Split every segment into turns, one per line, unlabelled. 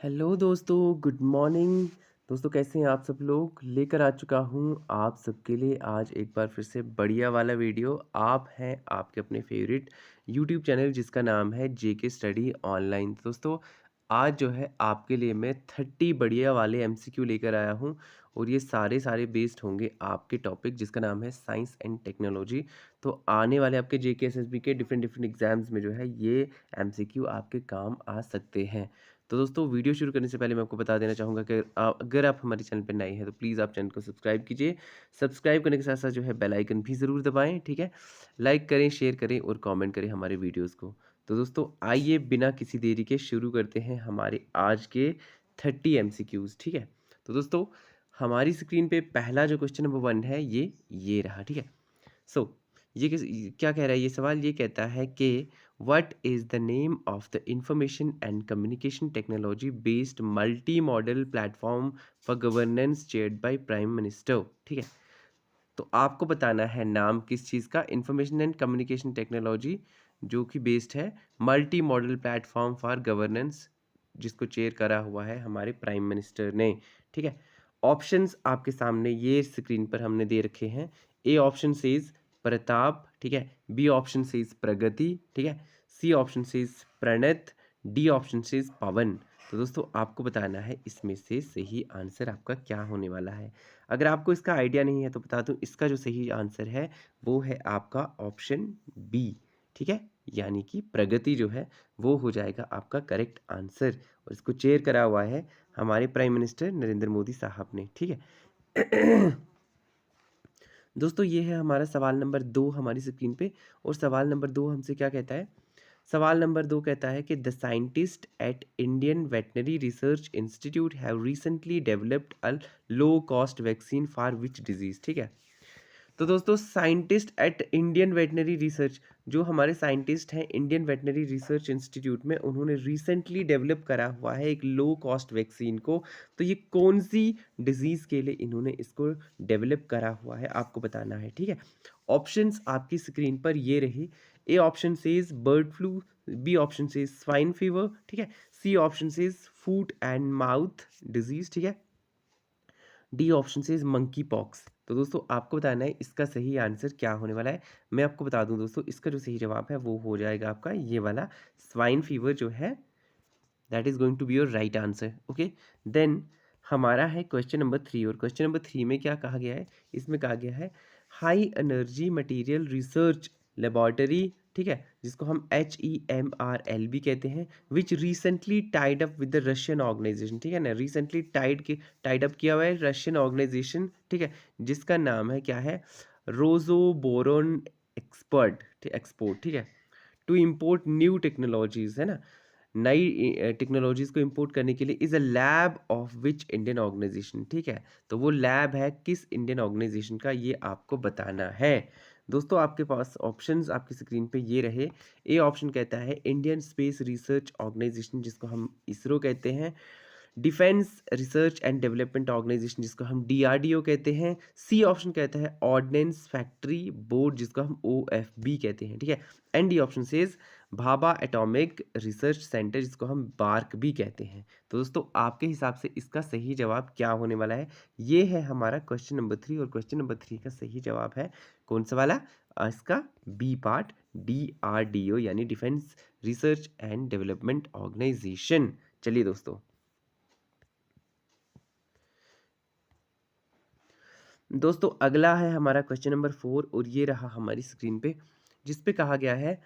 Hello दोस्तों, good morning. दोस्तों कैसे हैं आप सब लोग? लेकर आ चुका हूँ आप सबके लिए आज एक बार फिर से बढ़िया वाला वीडियो। आप हैं आपके अपने फेवरेट यूट्यूब चैनल जिसका नाम है जेके स्टडी ऑनलाइन। दोस्तों आज जो है आपके लिए मैं 30 बढ़िया वाले एमसीक्यू लेकर आया हूँ और ये सारे बेस्ड होंगे आपके टॉपिक जिसका नाम है साइंस एंड टेक्नोलॉजी। तो आने वाले आपके जेके एसएसबी के डिफरेंट एग्जाम्स में जो है ये एमसीक्यू आपके काम आ सकते हैं। तो दोस्तों वीडियो शुरू करने से पहले मैं आपको बता देना चाहूँगा कि अगर आप हमारे चैनल पर नए हैं तो प्लीज़ आप चैनल को सब्सक्राइब कीजिए। सब्सक्राइब करने के साथ साथ जो है बेल आइकन भी ज़रूर दबाएं, ठीक है। लाइक करें, शेयर करें और कमेंट करें हमारे वीडियोस को। तो दोस्तों आइए बिना किसी देरी के शुरू करते हैं हमारे आज के 30 एमसीक्यूज़, ठीक है। तो दोस्तों हमारी स्क्रीन पे पहला जो क्वेश्चन नंबर 1 है ये रहा, ठीक है। सो क्या कह रहा है ये सवाल? ये कहता है कि what is the name of the information and communication technology based multi modal platform for governance chaired by prime minister, ठीक है। तो आपको बताना है नाम किस चीज़ का, इंफॉर्मेशन एंड कम्युनिकेशन टेक्नोलॉजी जो कि बेस्ड है multi modal platform for governance, जिसको चेयर करा हुआ है हमारे प्राइम मिनिस्टर ने, ठीक है। ऑप्शंस आपके सामने ये स्क्रीन पर हमने दे रखे हैं। ए ऑप्शन सेज प्रताप, ठीक है। बी ऑप्शन सेज प्रगति, ठीक है। C option says Pranat, D option says Pawan. तो दोस्तों आपको बताना है इसमें से सही आंसर आपका क्या होने वाला है। अगर आपको इसका आइडिया नहीं है तो बता दूं, इसका जो सही आंसर है वो है आपका ऑप्शन बी, ठीक है। यानी कि प्रगति जो है वो हो जाएगा आपका करेक्ट आंसर और इसको चेयर करा हुआ है हमारे प्राइम मिनिस्टर नरेंद्र मोदी साहब ने, ठीक है। दोस्तों ये है हमारा सवाल नंबर 2 हमारी स्क्रीन पे। और सवाल नंबर 2 हमसे क्या कहता है? सवाल नंबर 2 कहता है कि the scientist at Indian veterinary research institute have recently developed a low cost vaccine for which disease, ठीक है। तो दोस्तों scientist at Indian veterinary research, जो हमारे साइंटिस्ट हैं इंडियन वेटनरी रिसर्च इंस्टीट्यूट में, उन्होंने रिसेंटली डेवलप करा हुआ है एक लो कॉस्ट वैक्सीन को। तो ये कौन सी डिजीज़ के लिए इन्होंने इसको डेवलप करा हुआ है आपको बताना है, ठीक है। ऑप्शंस आपकी स्क्रीन पर ये रहे। A option says bird flu, B option says swine fever, ठीक है। C option says foot and mouth disease, ठीक है। D option says is monkeypox. तो दोस्तों आपको बताना है इसका सही आंसर क्या होने वाला है। मैं आपको बता दूं दोस्तों, इसका जो सही जवाब है वो हो जाएगा आपका ये वाला स्वाइन फीवर जो है, that is going to be your right answer, okay. Then हमारा है क्वेश्चन नंबर 3 और क्वेश्चन नंबर 3 में क्या कहा गया है? इसमें कहा गया है high energy material research laboratory, ठीक है, जिसको हम HEMRL भी कहते हैं, which recently tied up with the Russian organization, ठीक है ना। रिसेंटली टाइड अप किया हुआ है रशियन ऑर्गेनाइजेशन, ठीक है, जिसका नाम है क्या है? रोजोबोरोन एक्सपोर्ट, ठीक है, टू इम्पोर्ट न्यू टेक्नोलॉजीज, है ना, नई टेक्नोलॉजीज़ को इंपोर्ट करने के लिए। Is a lab of which Indian organisation, ठीक है। तो वो लैब है किस इंडियन ऑर्गेनाइजेशन का, ये आपको बताना है। दोस्तों आपके पास ऑप्शंस आपकी स्क्रीन पे ये रहे। ए ऑप्शन कहता है इंडियन स्पेस रिसर्च ऑर्गेनाइजेशन, जिसको हम इसरो कहते हैं। Defence research and development organisation, जिसको हम DRDO कहते हैं। सी ऑप्शन कहता है ऑर्डिनेंस फैक्ट्री बोर्ड, जिसको हम OFB कहते हैं, ठीक है। And D option says Bhabha atomic research centre, जिसको हम बार्क भी कहते हैं। तो दोस्तों आपके हिसाब से इसका सही जवाब क्या होने वाला है? ये है हमारा क्वेश्चन नंबर 3 और क्वेश्चन नंबर 3 का सही जवाब है कौन सा वाला? इसका बी पार्ट, DRDO यानी defence research and development organisation. चलिए दोस्तों अगला है हमारा क्वेश्चन नंबर 4 और ये रहा हमारी स्क्रीन पे, जिस पे कहा गया है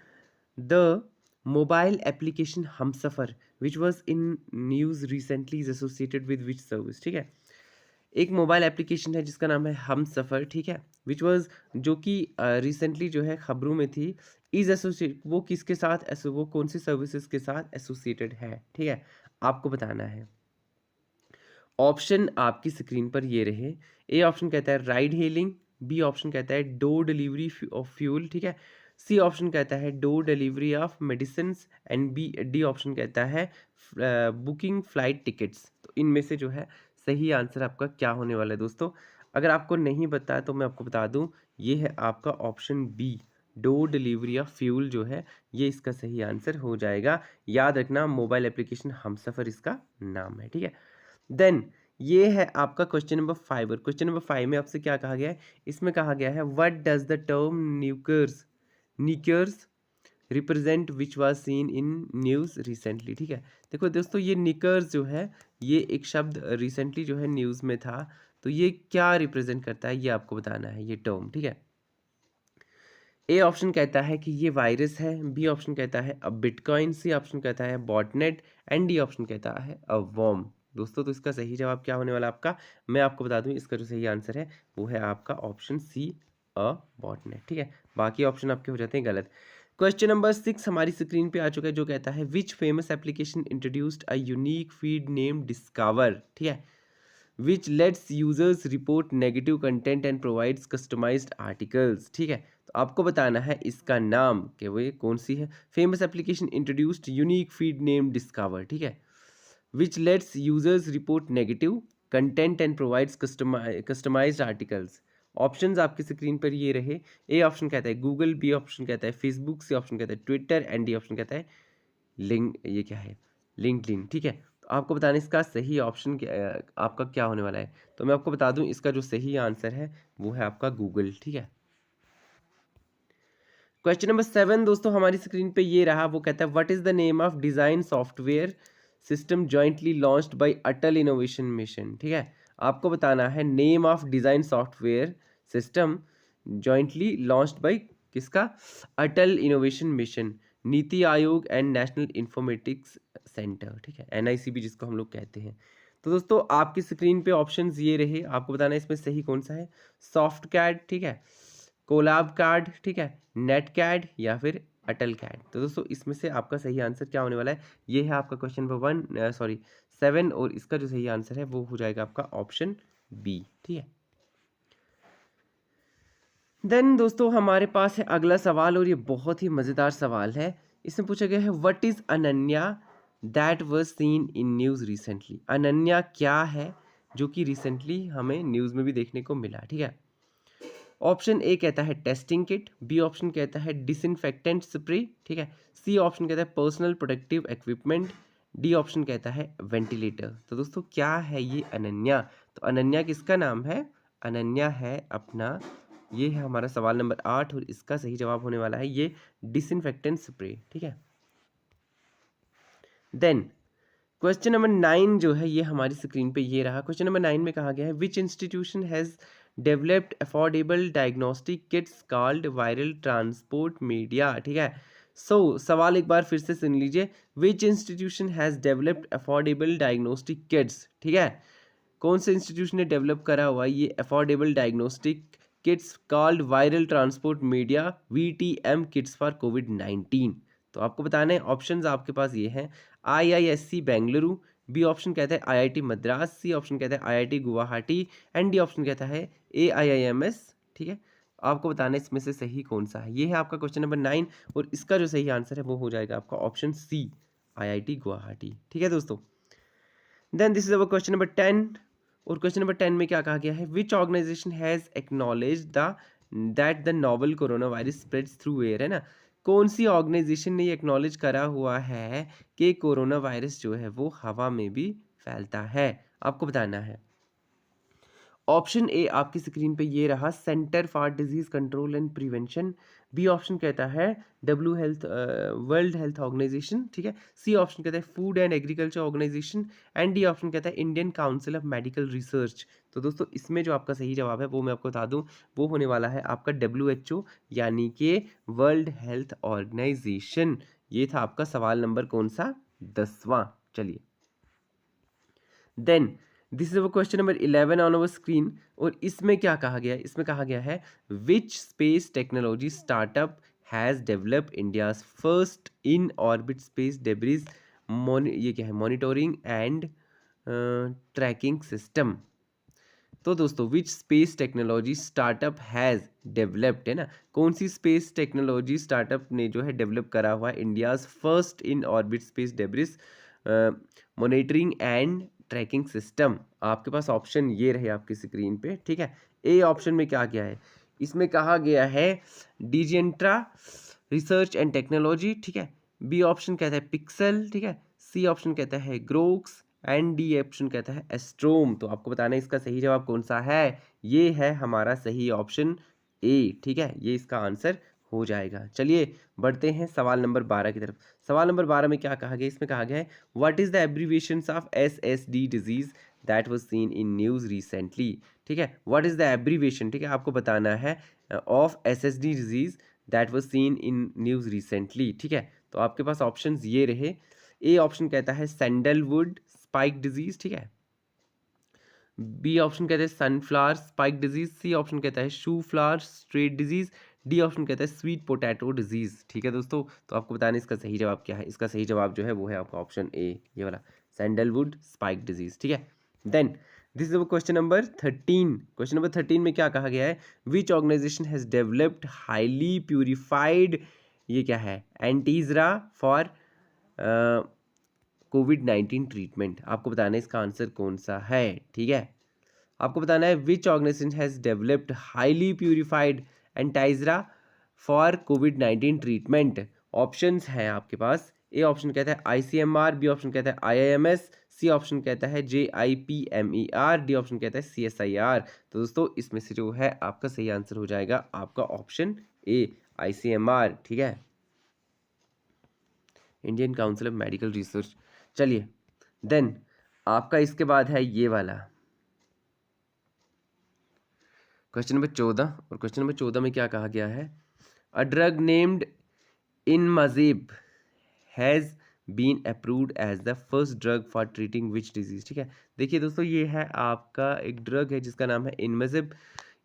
the mobile application Humsafar which was in news recently is associated with which service, ठीक है। एक मोबाइल एप्लीकेशन है जिसका नाम है हमसफ़र, ठीक है, विच वाज, जो कि रिसेंटली जो है खबरों में थी। इज एसोसिएट, वो किसके साथ वो कौन सी सर्विसेज के साथ एसोसिएटेड है, ठीक है, आपको बताना है। ऑप्शन आपकी स्क्रीन पर ये रहे। ए ऑप्शन कहता है राइड हेलिंग, बी ऑप्शन कहता है डोर डिलीवरी ऑफ फ्यूल, ठीक है। सी ऑप्शन कहता है door delivery of medicine and D option कहता है बुकिंग फ्लाइट टिकट्स। तो इनमें से जो है सही आंसर आपका क्या होने वाला है दोस्तों? अगर आपको नहीं पता तो मैं आपको बता दूं, ये है आपका option B, door delivery of fuel जो है ये इसका सही आंसर हो जाएगा। याद रखना मोबाइल एप्लीकेशन हमसफ़र इसका नाम है, ठीक है। देन ये है आपका क्वेश्चन नंबर 5 और क्वेश्चन नंबर 5 में आपसे क्या कहा गया है, इसमें कहा गया है what does the term knickers represent which was seen in news recently, ठीक है। देखो दोस्तों ये निकर्स जो है ये एक शब्द रिसेंटली जो है न्यूज़ में था, तो ये क्या रिप्रेजेंट करता है ये आपको बताना है ये टर्म, ठीक है। ए ऑप्शन कहता है कि ये वायरस है, बी ऑप्शन कहता है अ बिटकॉइन, सी ऑप्शन कहता है बॉटनेट एंड डी ऑप्शन कहता है अ वर्म। दोस्तों तो इसका सही जवाब क्या होने वाला आपका, मैं आपको बता दूं इसका जो सही आंसर है वो है आपका ऑप्शन सी अ बॉटनेट, ठीक है। बाकी ऑप्शन आपके हो जाते हैं गलत। क्वेश्चन नंबर 6 हमारी स्क्रीन पे आ चुका है जो कहता है which famous application introduced a unique feed name discover, ठीक है, which lets users report negative content and provides customized articles, ठीक है। तो आपको बताना है इसका नाम कि वो ये कौन सी है। Famous application introduced unique feed name discover, ठीक है, which lets users report negative content and provides customized articles। Options आपकी स्क्रीन पर ये रहे। ए ऑप्शन कहता है गूगल, बी ऑप्शन कहता है फेसबुक, सी ऑप्शन कहता है ट्विटर एंड डी ऑप्शन कहता है ये क्या है लिंक्डइन, ठीक है। तो आपको बताना इसका सही ऑप्शन आपका क्या होने वाला है। तो मैं आपको बता दूं इसका जो सही आंसर है वो है आपका गूगल, ठीक है। क्वेश्चन नंबर 7 दोस्तों हमारी स्क्रीन पे ये रहा, वो कहता है what is the name of design software system jointly launched by Atal innovation mission, ठीक है। आपको बताना है name of design software system jointly launched by किसका, अटल innovation mission, NITI Aayog and national informatics centre, ठीक है, NICB जिसको हम लोग कहते हैं। तो दोस्तों आपकी स्क्रीन पे ऑप्शंस ये रहे, आपको बताना है इसमें सही कौन सा है। सॉफ्ट कैड, ठीक है, कोलैब कार्ड, ठीक है, नेट कैड या फिर अटल कैड। तो दोस्तों इसमें से आपका सही आंसर क्या होने वाला है, ये है आपका क्वेश्चन नंबर 7 और इसका जो सही आंसर है वो हो जाएगा आपका ऑप्शन बी, ठीक है। देन दोस्तों हमारे पास है अगला सवाल और ये बहुत ही मज़ेदार सवाल है। इसमें पूछा गया है what is Ananya that was seen in news recently. Ananya क्या है जो कि रिसेंटली हमें न्यूज़ में भी देखने को मिला, ठीक है। ऑप्शन ए कहता है टेस्टिंग किट, बी ऑप्शन कहता है डिसइंफेक्टेंट स्प्रे, ठीक है, सी ऑप्शन कहता है personal protective equipment, D option कहता है वेंटिलेटर। तो दोस्तों क्या है ये अनन्या, तो अनन्या किसका नाम है, अनन्या है अपना, ये है हमारा सवाल नंबर 8 और इसका सही जवाब होने वाला है ये डिसइंफेक्टेंट स्प्रे, ठीक है। देन क्वेश्चन नंबर 9 जो है ये हमारी स्क्रीन पे ये रहा। क्वेश्चन नंबर 9 में कहा गया है which institution has developed affordable diagnostic kits called viral transport media, ठीक है। सवाल एक बार फिर से सुन लीजिए, which institution has developed affordable diagnostic kits, ठीक है, कौन से इंस्टीट्यूशन ने डेवलप करा हुआ ये affordable diagnostic kits called viral transport media VTM kits for कोविड-19। तो आपको बताना है ऑप्शंस आपके पास ये हैं IISC बेंगलुरु, बी ऑप्शन कहता है IIT मद्रास, सी ऑप्शन कहता है IIT Guwahati and D option कहता है AIIMS, ठीक है। आपको बताना है इसमें से सही कौन सा है। ये है आपका क्वेश्चन नंबर 9 और इसका जो सही आंसर है वो हो जाएगा आपका ऑप्शन सी IIT गुवाहाटी, ठीक है दोस्तों। Then this is our question number 10 और क्वेश्चन नंबर 10 में क्या कहा गया है which organization has acknowledge the that the novel corona virus spreads through air, है ना, कौन सी ऑर्गेनाइजेशन ने एक्नॉलेज करा हुआ है कि कोरोना वायरस जो है वो हवा में भी फैलता है, आपको बताना है। ऑप्शन ए आपकी स्क्रीन पे ये रहा centre for disease control and prevention, B option कहता है वर्ल्ड हेल्थ ऑर्गेनाइजेशन, ठीक है, सी ऑप्शन कहता है food and agriculture organisation and D option कहता है Indian council of medical research. तो दोस्तों इसमें जो आपका सही जवाब है वो मैं आपको बता दूं वो होने वाला है आपका WHO यानी कि वर्ल्ड हेल्थ ऑर्गेनाइजेशन। ये था आपका सवाल नंबर कौन सा, 10वां। चलिए then this is question number 11 on our screen और इसमें क्या कहा गया है, इसमें कहा गया है which space technology startup has develop India's first in orbit space debris ये क्या है मॉनिटरिंग एंड ट्रैकिंग सिस्टम। तो दोस्तों which space technology startup has developed, है ना, कौन सी स्पेस टेक्नोलॉजी स्टार्टअप ने जो है डेवलप करा हुआ है India's first in orbit space debris monitoring and tracking system. आपके पास ऑप्शन ये रहे आपकी स्क्रीन पे, ठीक है। ए ऑप्शन में क्या क्या है, इसमें कहा गया है डिजेंट्रा रिसर्च एंड टेक्नोलॉजी, ठीक है। बी ऑप्शन कहता है पिक्सल, ठीक है। सी ऑप्शन कहता है ग्रोक्स एंड डी ऑप्शन कहता है एस्ट्रोम। तो आपको बताना है इसका सही जवाब कौन सा है। ये है हमारा सही ऑप्शन ए, ठीक है, ये इसका आंसर हो जाएगा। चलिए बढ़ते हैं सवाल नंबर 12 की तरफ। सवाल नंबर 12 में क्या कहा गया, इसमें कहा गया है what is the abbreviations of SSD disease that was seen in news recently, ठीक है। व्हाट इज द एब्रीविएशन, ठीक है, आपको बताना है of SSD disease that was seen in news recently, ठीक है। तो आपके पास ऑप्शंस ये रहे। ए ऑप्शन कहता है सैंडलवुड स्पाइक डिजीज, ठीक है। बी ऑप्शन कहता है sunflower spike disease. C option कहता है shoe flower straight disease. D option कहता है स्वीट पोटैटो डिजीज, ठीक है दोस्तों। तो आपको बताना है इसका सही जवाब क्या है। इसका सही जवाब जो है वो है आपका ऑप्शन ए, ये वाला सैंडलवुड स्पाइक डिजीज, ठीक है। Then this is question number 13। Question number 13 में क्या कहा गया है, which organization has developed highly purified, ये क्या है, एंटीजरा फॉर कोविड-19 ट्रीटमेंट। आपको बताना है इसका आंसर कौन सा है, ठीक है। आपको बताना है which organization has developed highly purified antisera for कोविड-19 ट्रीटमेंट। ऑप्शंस हैं आपके पास। ए ऑप्शन कहता है ICMR, बी ऑप्शन कहता है IIMS, सी ऑप्शन कहता है JIPMER, डी ऑप्शन कहता है CSIR। तो दोस्तों इसमें से जो है आपका सही आंसर हो जाएगा आपका ऑप्शन ए ICMR, ठीक है, Indian council of medical research. चलिए देन आपका इसके बाद है ये वाला क्वेश्चन नंबर 14। और क्वेश्चन नंबर 14 में क्या कहा गया है, a drug named Inmazeb has been approved as the first drug for treating which disease, ठीक है। देखिए दोस्तों ये है आपका एक ड्रग है जिसका नाम है इनमाजिब।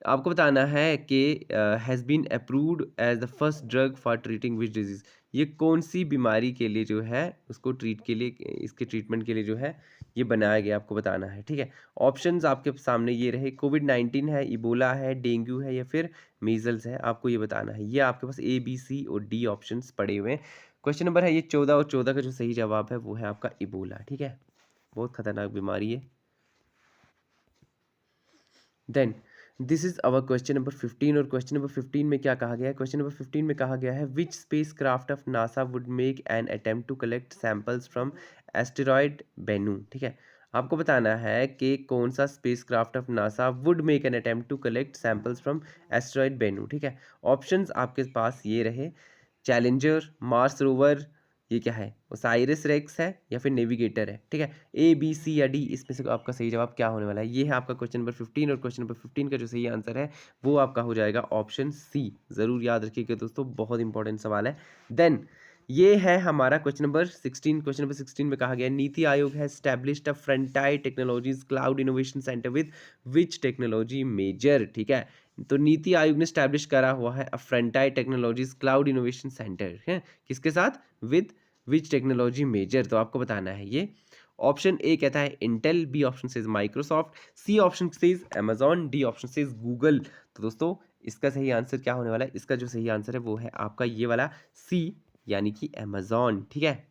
आपको बताना है कि has been approved as the first drug for treating which disease, ये कौन सी बीमारी के लिए जो है उसको ट्रीट के लिए, इसके ट्रीटमेंट के लिए जो है ये बनाया गया, आपको बताना है, ठीक है। ऑप्शंस आपके सामने ये रहे, कोविड-19 है, इबोला है, डेंगू है या फिर मीजल्स है, आपको ये बताना है। ये आपके पास A, B, C और D ऑप्शंस पड़े हुए हैं। क्वेश्चन नंबर है ये 14 और 14 का जो सही जवाब है वो है आपका इबोला, ठीक है, बहुत खतरनाक बीमारी है। Then this is our question number 15। और क्वेश्चन नंबर 15 में क्या कहा गया है, क्वेश्चन नंबर 15 में कहा गया है which spacecraft of NASA would make an attempt to collect samples from asteroid Bennu, ठीक है। आपको बताना है कि कौन सा spacecraft of NASA would make an attempt to collect samples from asteroid Bennu, ठीक है। ऑप्शंस आपके पास ये रहे, चैलेंजर, मार्स रोवर, ये क्या है, ओसाइरिस रेक्स है या फिर नेविगेटर है, ठीक है। A, B, C या D, इसमें से आपका सही जवाब क्या होने वाला है। ये है आपका क्वेश्चन नंबर 15। और क्वेश्चन नंबर 15 का जो सही आंसर है वो आपका हो जाएगा ऑप्शन सी। ज़रूर याद रखिएगा दोस्तों, बहुत इंपॉर्टेंट सवाल है। देन ये है हमारा क्वेश्चन नंबर 16। क्वेश्चन नंबर 16 में कहा गया नीति आयोग है established a frontier technologies cloud innovation centre with which technology major, ठीक है। तो नीति आयोग ने स्टैब्लिश करा हुआ है frontier technologies cloud innovation centre है, किसके साथ, विद विच टेक्नोलॉजी मेजर। तो आपको बताना है ये। ऑप्शन ए कहता है Intel, B option says Microsoft, C option says Amazon, D option says Google. तो दोस्तों इसका सही आंसर क्या होने वाला है, इसका जो सही आंसर है वो है आपका ये वाला सी, यानी कि अमेजॉन, ठीक है।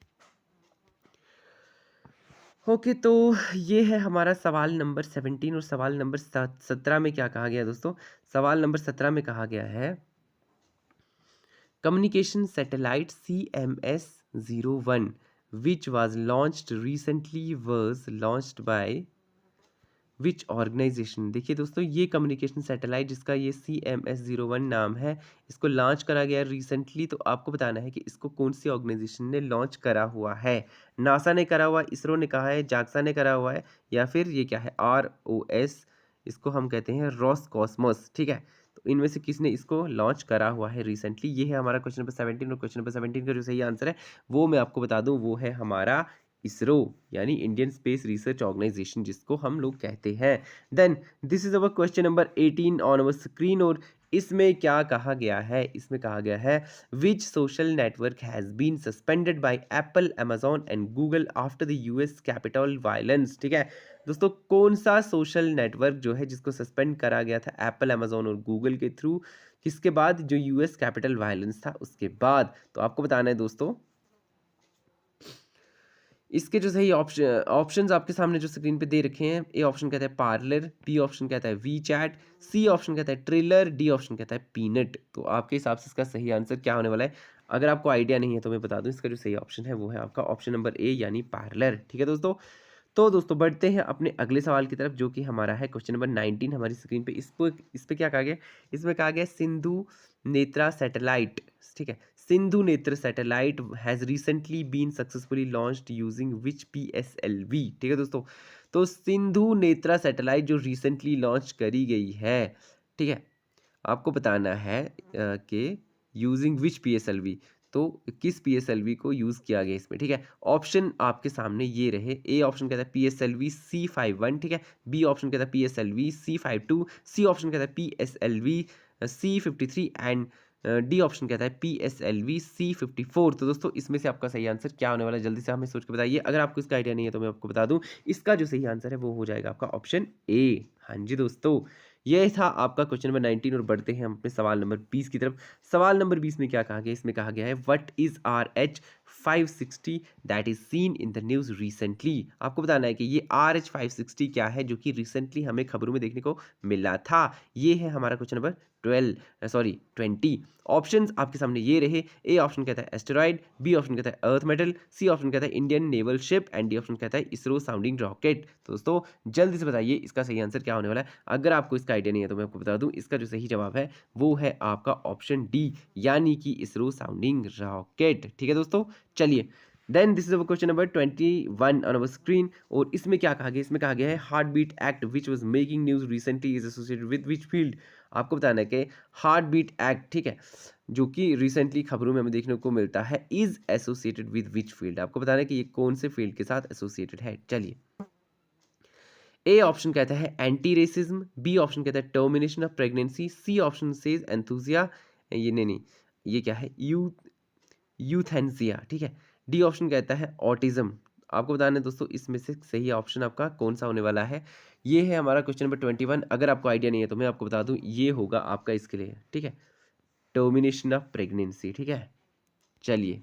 ओके तो ये है हमारा सवाल नंबर 17। और सवाल नंबर 17 में क्या कहा गया दोस्तों, सवाल नंबर 17 में कहा गया है communication satellite CMS-01 which was launched recently was launched by which organisation. देखिए दोस्तों ये कम्युनिकेशन सैटेलाइट जिसका ये CMS-01 नाम है, इसको लॉन्च करा गया रिसेंटली। तो आपको बताना है कि इसको कौन सी ऑर्गेनाइजेशन ने लॉन्च करा हुआ है। नासा ने करा हुआ है, इसरो ने कहा है, जाक्सा ने करा हुआ है, या फिर ये क्या है ROS, इसको हम कहते हैं रोसकॉस्मोस, ठीक है। तो इनमें से किसने इसको लॉन्च करा हुआ है रिसेंटली। ये है हमारा क्वेश्चन नंबर 17। और क्वेश्चन नंबर 17 का जो सही आंसर है वो मैं आपको बता दूं, वो है हमारा इसरो, यानी इंडियन स्पेस रिसर्च ऑर्गेनाइजेशन जिसको हम लोग कहते हैं। Then this is our question number 18 on our screen. और इसमें क्या कहा गया है, इसमें कहा गया है which social network has been suspended by Apple, Amazon and Google after the US capital violence, ठीक है। दोस्तों कौन सा सोशल नेटवर्क जो है जिसको सस्पेंड करा गया था एप्पल, अमेजॉन और गूगल के थ्रू, किसके बाद, जो US कैपिटल वायलेंस था उसके बाद। तो आपको बताना है दोस्तों इसके जो सही ऑप्शंस आपके सामने जो स्क्रीन पे दे रखे हैं, ए ऑप्शन कहता है पार्लर, बी ऑप्शन कहता है वी चैट, सी ऑप्शन कहता है ट्रेलर, डी ऑप्शन कहता है पीनट। तो आपके हिसाब से इसका सही आंसर क्या होने वाला है? अगर आपको आइडिया नहीं है तो मैं बता दूं, इसका जो सही ऑप्शन है वो है आपका ऑप्शन नंबर ए यानी पार्लर। ठीक है दोस्तों। तो दोस्तों बढ़ते हैं अपने अगले सवाल की तरफ, जो कि हमारा है क्वेश्चन नंबर 19 हमारी स्क्रीन पे। इस पे क्या कहा गया? इसमें कहा गया सिंधु नेत्रा सैटेलाइट। ठीक है, Sindhu Netra satellite has recently been successfully launched using which PSLV। ठीक है दोस्तों। तो सिंधु नेत्रा सैटेलाइट जो रिसेंटली लॉन्च करी गई है, ठीक है, आपको बताना है कि यूजिंग विच PSLV, तो किस PSLV को यूज़ किया गया इसमें। ठीक है, ऑप्शन आपके सामने ये रहे। ए ऑप्शन कहता है PSLV C51, ठीक है, बी ऑप्शन कहता है PSLV C52, सी ऑप्शन कहता है PSLV C53 and D option कहता है PSLV C54। तो दोस्तों इसमें से आपका सही आंसर क्या होने वाला है? जल्दी से हमें सोच के बताइए। अगर आपको इसका आइडिया नहीं है तो मैं आपको बता दूं, इसका जो सही आंसर है वो हो जाएगा आपका ऑप्शन ए। हाँ जी दोस्तों, ये था आपका क्वेश्चन नंबर 19 और बढ़ते हैं हम अपने सवाल नंबर 20 की तरफ। सवाल नंबर 20 में क्या कहा गया? इसमें कहा गया है what is RH560 that is seen in the news recently. आपको बताना है कि ये RH560 क्या है जो कि रिसेंटली हमें खबरों में देखने को मिला था। ये है हमारा क्वेश्चन नंबर 20। ऑप्शंस आपके सामने ये रहे। ए ऑप्शन कहता है एस्टेरॉइड, बी ऑप्शन कहता है अर्थ मेटल, सी ऑप्शन कहता है Indian naval ship and D option कहता है इसरो साउंडिंग रॉकेट। तो दोस्तों जल्दी से बताइए इसका सही आंसर क्या होने वाला है? अगर आपको इसका आइडिया नहीं है तो मैं आपको बता दूं, इसका जो सही जवाब है वो है आपका ऑप्शन डी यानी कि इसरो साउंडिंग रॉकेट। ठीक है दोस्तों, चलिए then this is our question number 21 on our screen. और इसमें क्या कहा गया? इसमें कहा गया है heartbeat act which was making news recently is associated with which field. आपको बताना है कि हार्ट बीट एक्ट, ठीक है, जो कि रिसेंटली खबरों में हमें देखने को मिलता है, is associated with which field. आपको बताना है कि ये कौन से फील्ड के साथ एसोसिएटेड है। चलिए, ए ऑप्शन कहता है एंटी रेसिज्म, बी ऑप्शन कहता है termination of pregnancy, C option says एंथुजिया, ये नहीं, ये क्या है? यूथेंसिया। ठीक है, डी ऑप्शन कहता है ऑटिज्म। आपको बताना है दोस्तों इसमें से सही ऑप्शन आपका कौन सा होने वाला है। ये है हमारा क्वेश्चन नंबर 21। अगर आपको आइडिया नहीं है तो मैं आपको बता दूं, ये होगा आपका इसके लिए, ठीक है, टर्मिनेशन ऑफ प्रेगनेंसी। ठीक है, चलिए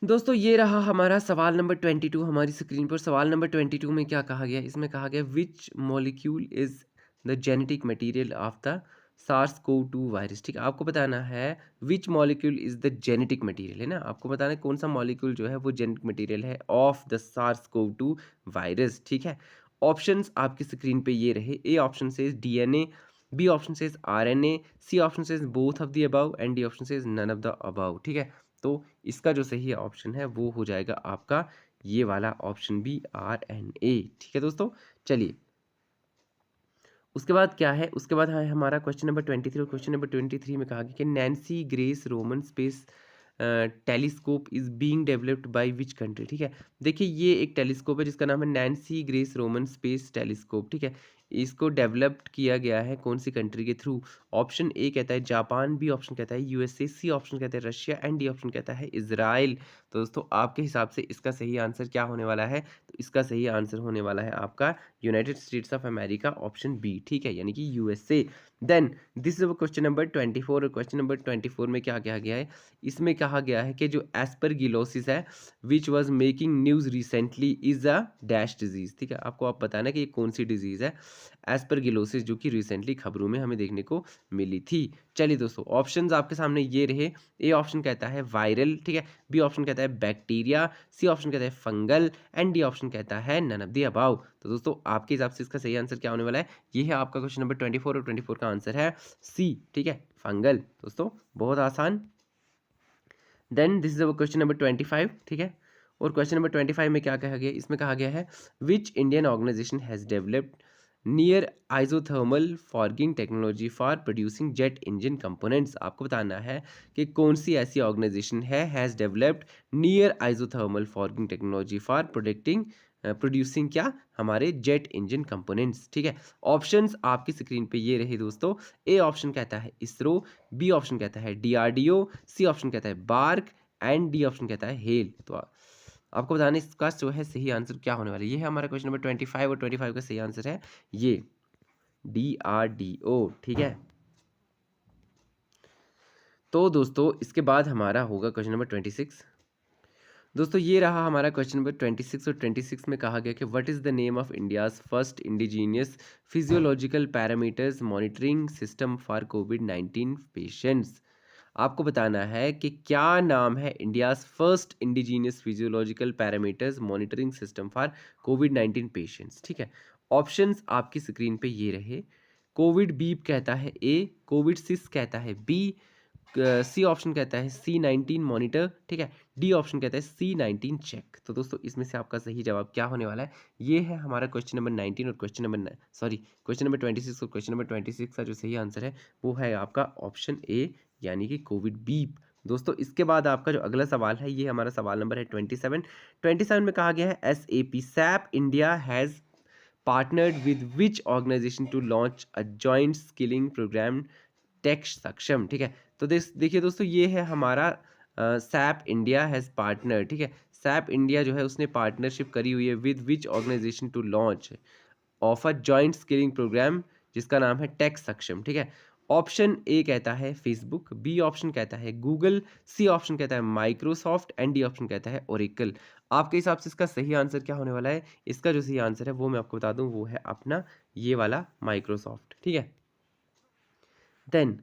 दोस्तों ये रहा हमारा सवाल नंबर 22 हमारी स्क्रीन पर। सवाल नंबर 22 में क्या कहा गया? इसमें कहा गया which molecule is the genetic material of the SARS-CoV-2 virus. ठीक है, आपको बताना है which molecule is the genetic material, है ना, आपको बताना है कौन सा मॉलिक्यूल जो है वो जेनेटिक मटेरियल है ऑफ द SARS-CoV-2 वायरस। ठीक है, ऑप्शंस आपकी स्क्रीन पे ये रहे। ए ऑप्शन से DNA, बी ऑप्शन से RNA, सी ऑप्शन से both of the above and D option से नन ऑफ द अबव। ठीक है, तो इसका जो सही ऑप्शन है वो हो जाएगा आपका ये वाला ऑप्शन बी RNA। ठीक है दोस्तों, चलिए उसके बाद क्या है? उसके बाद है हमारा क्वेश्चन नंबर 23। और क्वेश्चन नंबर 23 में कहा गया कि Nancy grace Roman space telescope is being developed by which country. ठीक है, देखिए ये एक टेलीस्कोप है जिसका नाम है Nancy grace Roman space telescope. ठीक है, इसको डेवलप्ड किया गया है कौन सी कंट्री के थ्रू? ऑप्शन ए कहता है जापान, बी ऑप्शन कहता है USA, सी ऑप्शन कहता है रशिया एंड डी ऑप्शन कहता है इजराइल। तो दोस्तों आपके हिसाब से इसका सही आंसर क्या होने वाला है? तो इसका सही आंसर होने वाला है आपका United States of America, option B. ठीक है, यानी कि USA। Then this is question number 24। और क्वेश्चन नंबर 24 में क्या कहा गया है? इसमें कहा गया है कि जो एस्परगिलोसिस है विच was making news recently is a dash disease. ठीक है, आपको आप बताना कि ये कौन सी डिजीज है एस्परगिलोसिस जो कि रिसेंटली खबरों में हमें देखने को मिली थी। चलिए दोस्तों ऑप्शंस आपके सामने ये रहे। ए ऑप्शन कहता है वायरल, ठीक है, बी ऑप्शन कहता है बैक्टीरिया, सी ऑप्शन कहता है फंगल एंड डी ऑप्शन कहता है नन ऑफ द अबव। तो दोस्तों आपके हिसाब से इसका सही आंसर क्या होने वाला है? ये है आपका क्वेश्चन नंबर 24 और 24 का आंसर है सी। ठीक है, फंगल। दोस्तों बहुत आसान। Then this is our question number 25। ठीक है, और क्वेश्चन नंबर 25 में क्या कहा गया? इसमें कहा गया है which Indian organization has developed near isothermal forging technology for producing jet engine components. आपको बताना है कि कौन सी ऐसी ऑर्गेनाइजेशन है has developed near isothermal forging technology for producing क्या? हमारे जेट इंजन कंपोनेंट्स। ठीक है, ऑप्शंस आपकी स्क्रीन पे ये रहे दोस्तों। ए ऑप्शन कहता है इसरो, बी ऑप्शन कहता है DRDO, सी ऑप्शन कहता है बार्क एंड डी ऑप्शन कहता है हेल। तो आपको बताना इसका जो है सही आंसर क्या होने वाला है। ये है हमारा क्वेश्चन नंबर 25 और 25 का सही आंसर है ये DRDO। ठीक है, तो दोस्तों इसके बाद हमारा होगा क्वेश्चन नंबर 26। दोस्तों ये रहा हमारा क्वेश्चन नंबर 26 और 26 में कहा गया कि what is the name of India's first indigenous physiological parameters monitoring system for covid patients. आपको बताना है कि क्या नाम है India's first indigenous physiological parameters monitoring system for covid patients. ठीक है, ऑप्शंस आपकी स्क्रीन पे ये रहे। कोविड बीप कहता है ए, कोविड सिस कहता है बी, सी ऑप्शन कहता है C19 मॉनिटर। ठीक है, डी ऑप्शन कहता है C19 चेक। तो दोस्तों इसमें से आपका सही जवाब क्या होने वाला है? ये है हमारा क्वेश्चन नंबर 19 और क्वेश्चन नंबर क्वेश्चन नंबर 26 और क्वेश्चन नंबर 26 का जो सही आंसर है वो है आपका ऑप्शन ए, यानी कि कोविड बीप। दोस्तों इसके बाद आपका जो अगला सवाल है ये हमारा सवाल नंबर है 27 में कहा गया है SAP SAP India has partnered with which organization to launch a joint skilling program tech Saksham. ठीक है, तो देखिए दोस्तों ये है हमारा सैप इंडिया हैज़ पार्टनर। ठीक है, सैप इंडिया जो है उसने पार्टनरशिप करी हुई है with which organisation to launch of a joint skilling programme जिसका नाम है टेक सक्षम। ठीक है, ऑप्शन ए कहता है फेसबुक, बी ऑप्शन कहता है गूगल, सी ऑप्शन कहता है माइक्रोसॉफ्ट एंड डी ऑप्शन कहता है ओरेकल। आपके हिसाब से इसका सही आंसर क्या होने वाला है? इसका जो सही आंसर है वो मैं आपको बता दूं, वो है अपना ये वाला माइक्रोसॉफ्ट। ठीक है, देन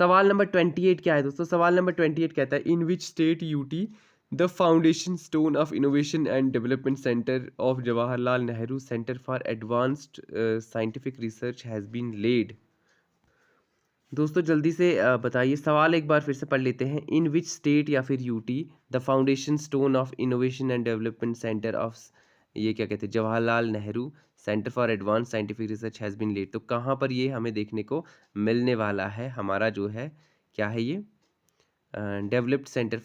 सवाल नंबर 28 क्या है दोस्तों? सवाल नंबर 28 कहता है in which state UT the foundation stone of innovation and development centre of Jawaharlal Nehru centre for advanced scientific research has been laid. दोस्तों जल्दी से बताइए, सवाल एक बार फिर से पढ़ लेते हैं। इन विच स्टेट या फिर UT the foundation stone of innovation and development centre of, ये क्या कहते हैं, Jawaharlal Nehru centre for advance scientific research has been led. तो कहाँ पर ये हमें देखने को मिलने वाला है? हमारा जो है क्या है ये developed centre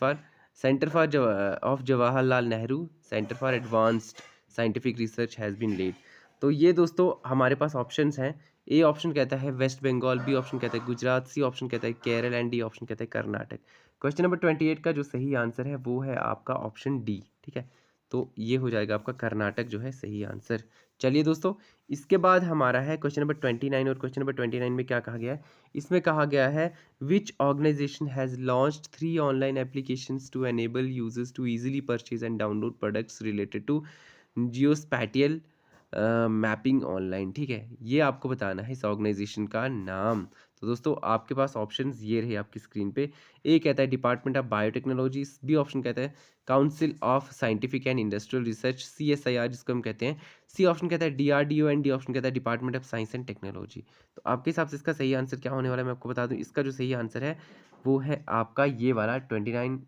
for of Jawaharlal Nehru centre for advanced scientific research has been led. तो ये दोस्तों हमारे पास ऑप्शंस हैं। ए ऑप्शन कहता है वेस्ट बंगाल, बी ऑप्शन कहता है गुजरात, सी ऑप्शन कहता है केरल एंड डी ऑप्शन कहता है कर्नाटक। क्वेश्चन नंबर 28 का जो सही आंसर है वो है आपका ऑप्शन डी। ठीक है, तो ये हो जाएगा आपका कर्नाटक जो है सही आंसर। चलिए दोस्तों, इसके बाद हमारा है क्वेश्चन नंबर 29 और क्वेश्चन नंबर 29 में क्या कहा गया है? इसमें कहा गया है which organization has launched 3 online applications to enable users to easily purchase and download products related to geospatial mapping online. ठीक है, ये आपको बताना है इस ऑर्गेनाइजेशन का नाम। तो दोस्तों आपके पास ऑप्शंस ये रहे आपकी स्क्रीन पे। ए कहता है department of biotechnology, B option कहता है council of scientific and industrial research CSIR जिसको हम कहते हैं, सी ऑप्शन कहता है DRDO एंड डी ऑप्शन कहता है department of science and technology. तो आपके हिसाब से इसका सही आंसर क्या होने वाला है मैं आपको बता दूं। इसका जो सही आंसर है वो है आपका ये वाला 29,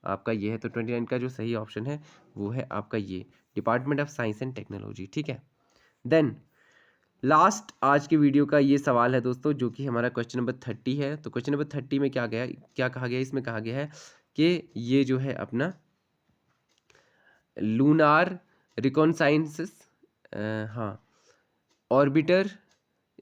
आपका ये है। तो 29 का जो सही ऑप्शन है वो है आपका ये department of science and technology. ठीक है, देन लास्ट आज के वीडियो का ये सवाल है दोस्तों जो कि हमारा क्वेश्चन नंबर 30 है। तो क्वेश्चन नंबर 30 में क्या कहा गया? इसमें कहा गया है कि ये जो है अपना लूनार रिकॉनसाइंसिस, हाँ, ऑर्बिटर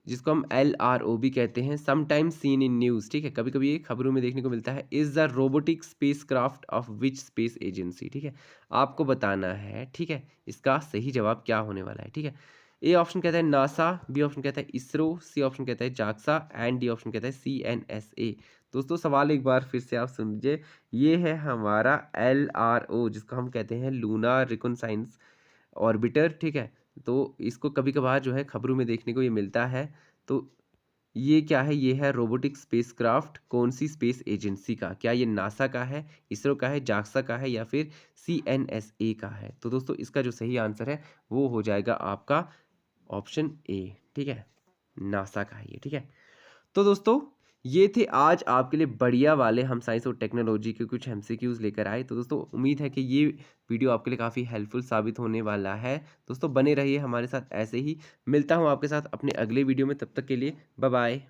जिसको हम LRO भी कहते हैं, समटाइम्स सीन इन न्यूज़। ठीक है, कभी कभी ये खबरों में देखने को मिलता है। Is the robotic space craft of which space agency. ठीक है, आपको बताना है। ठीक है, इसका सही जवाब क्या होने वाला है? ठीक है, ए ऑप्शन कहता है नासा, बी ऑप्शन कहता है इसरो, सी ऑप्शन कहता है जाक्सा एंड डी ऑप्शन कहता है CNSA। दोस्तों सवाल एक बार फिर से आप सुन लीजिए। ये है हमारा LRO जिसको हम कहते हैं लूनार रिकॉनसाइंस ऑर्बिटर। ठीक है, तो इसको कभी कभार जो है खबरों में देखने को ये मिलता है। तो ये क्या है? ये है रोबोटिक स्पेसक्राफ्ट कौन सी स्पेस एजेंसी का? क्या ये नासा का है, इसरो का है, जाक्सा का है या फिर CNSA का है? तो दोस्तों इसका जो सही आंसर है वो हो जाएगा आपका ऑप्शन ए। ठीक है, नासा का है ये। ठीक है, तो दोस्तों ये थे आज आपके लिए बढ़िया वाले हम साइंस और टेक्नोलॉजी के कुछ MCQs लेकर आए। तो दोस्तों उम्मीद है कि ये वीडियो आपके लिए काफ़ी हेल्पफुल साबित होने वाला है। दोस्तों बने रहिए हमारे साथ ऐसे ही। मिलता हूँ आपके साथ अपने अगले वीडियो में, तब तक के लिए बाय बाय।